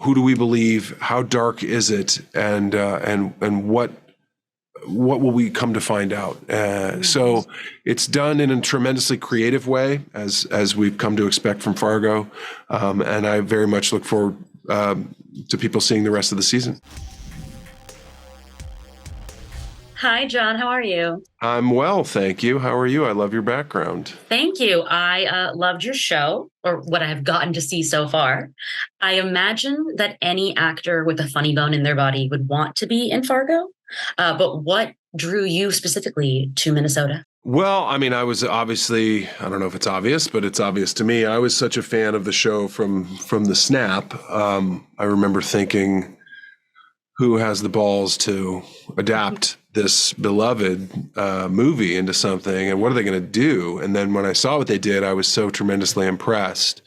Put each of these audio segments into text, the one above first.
who do we believe? How dark is it? And what will we come to find out? So it's done in a tremendously creative way, as we've come to expect from Fargo. And I very much look forward to people seeing the rest of the season. Hi, John. How are you? I'm well, thank you. How are you? I love your background. Thank you. I loved your show, or what I have gotten to see so far. I imagine that any actor with a funny bone in their body would want to be in Fargo. But what drew you specifically to Minnesota? Well, I mean, I was obviously, I don't know if it's obvious, but it's obvious to me. I was such a fan of the show from the snap. I remember thinking, who has the balls to adapt this beloved movie into something, and what are they going to do? And then when I saw what they did, I was so tremendously impressed.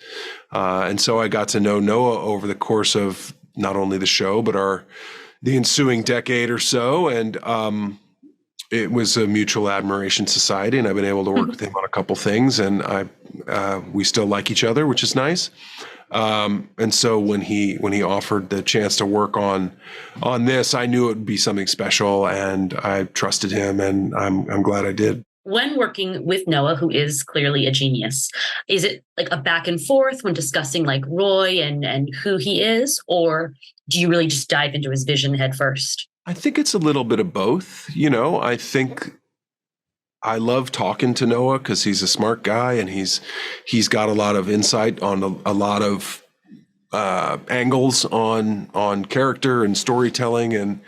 And so I got to know Noah over the course of not only the show, but the ensuing decade or so. And it was a mutual admiration society, and I've been able to work with him on a couple things, and we still like each other, which is nice. And so when he offered the chance to work on this, I knew it would be something special, and I trusted him, and I'm glad I did. When working with Noah, who is clearly a genius, is it like a back and forth when discussing like Roy and who he is, or do you really just dive into his vision head first? I think it's a little bit of both. I think I love talking to Noah because he's a smart guy, and he's got a lot of insight on a lot of angles on character and storytelling and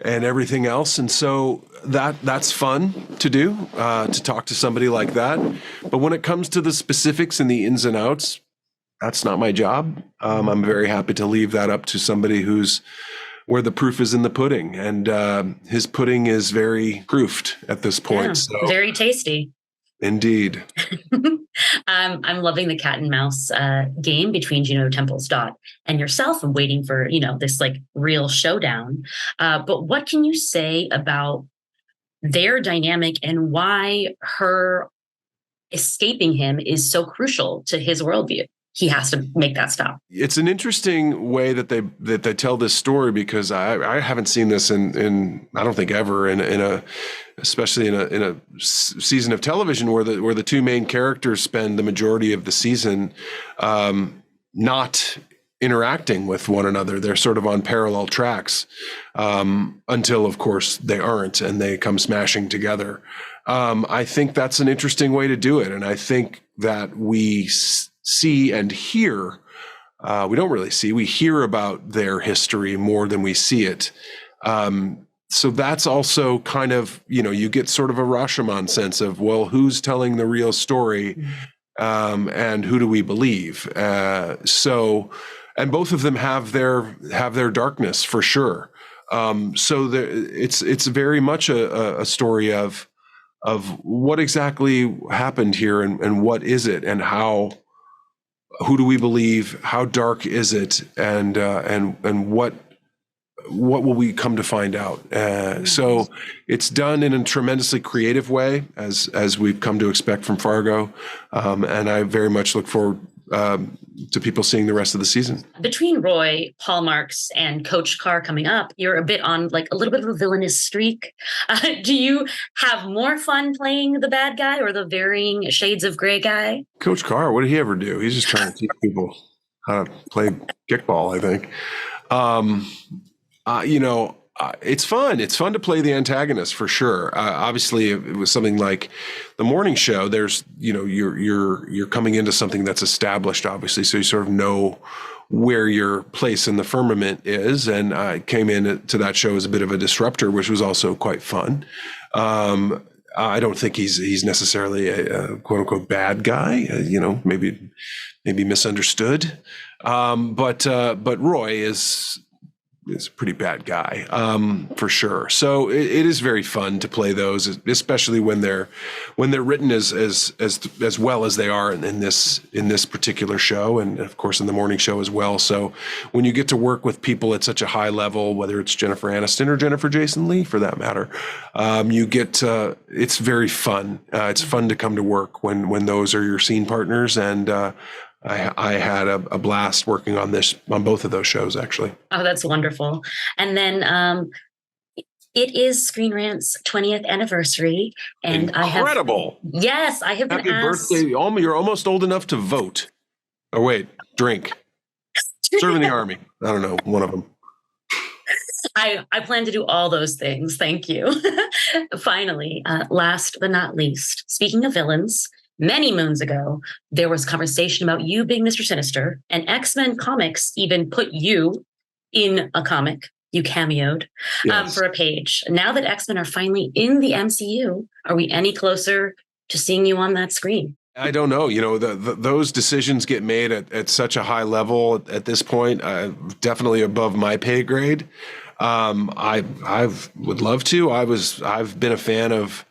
everything else. And so that's fun to do, to talk to somebody like that. But when it comes to the specifics and the ins and outs, that's not my job. I'm very happy to leave that up to somebody where the proof is in the pudding. And his pudding is very proofed at this point. Yeah, so very tasty. Indeed. I'm loving the cat and mouse game between Juno Temple-Stott and yourself. I'm waiting for, this like real showdown. But what can you say about their dynamic and why her escaping him is so crucial to his worldview? He has to make that stop. It's an interesting way that they tell this story, because I haven't seen this in I don't think ever especially in a season of television where the two main characters spend the majority of the season not interacting with one another. They're sort of on parallel tracks until, of course, they aren't, and they come smashing together. I think that's an interesting way to do it, and I think that we see and hear. We don't really see. We hear about their history more than we see it. So that's also kind of, you get sort of a Rashomon sense of, well, who's telling the real story, and who do we believe? And both of them have their darkness for sure. So it's very much a story of what exactly happened here, and what is it, and who do we believe? How dark is it? And what will we come to find out? So it's done in a tremendously creative way, as we've come to expect from Fargo. And I very much look forward to people seeing the rest of the season. Between Roy, Paul Marks, and Coach Carr coming up, you're a bit on like a little bit of a villainous streak. Do you have more fun playing the bad guy or the varying shades of gray guy? Coach Carr, what did he ever do? He's just trying to teach people how to play kickball, I think. It's fun. It's fun to play the antagonist for sure. Obviously, it was something like the morning show. There's, you're coming into something that's established, obviously, so you sort of know where your place in the firmament is. And I came into that show as a bit of a disruptor, which was also quite fun. I don't think he's necessarily a quote unquote bad guy. Maybe misunderstood. But Roy is a pretty bad guy, for sure. So it is very fun to play those, especially when they're written as well as they are in this particular show, and of course in the morning show as well. So when you get to work with people at such a high level, whether it's Jennifer Aniston or Jennifer Jason Leigh for that matter, it's very fun. It's fun to come to work when those are your scene partners, and I had a blast working on both of those shows, actually. Oh, that's wonderful. And then it is Screen Rant's 20th anniversary. And Incredible. I have been Happy asked. birthday. You're almost old enough to vote. Oh, wait, drink. Serve in the Army. I don't know, one of them. I plan to do all those things. Thank you. Finally, last but not least, speaking of villains, many moons ago, there was conversation about you being Mr. Sinister, and X-Men Comics even put you in a comic. You cameoed for a page. Now that X-Men are finally in the MCU, are we any closer to seeing you on that screen? I don't know. Those decisions get made at such a high level at this point, definitely above my pay grade. I would love to. I've been a fan of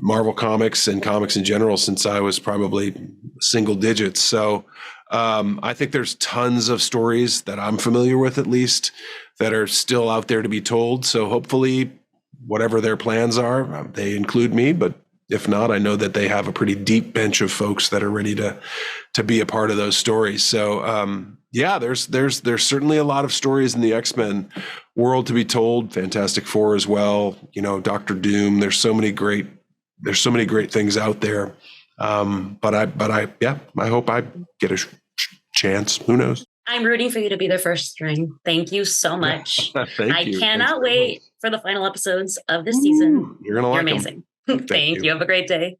Marvel Comics and comics in general since I was probably single digits. So I think there's tons of stories that I'm familiar with, at least, that are still out there to be told. So hopefully, whatever their plans are, they include me. But if not, I know that they have a pretty deep bench of folks that are ready to be a part of those stories. So there's certainly a lot of stories in the X-Men world to be told. Fantastic Four as well. Doctor Doom. There's so many great things out there. But I hope I get a chance. Who knows? I'm rooting for you to be the first string. Thank you so much. Thank you. I cannot wait for the final episodes of this season. You're gonna like You're amazing. them. Thank you. Have a great day.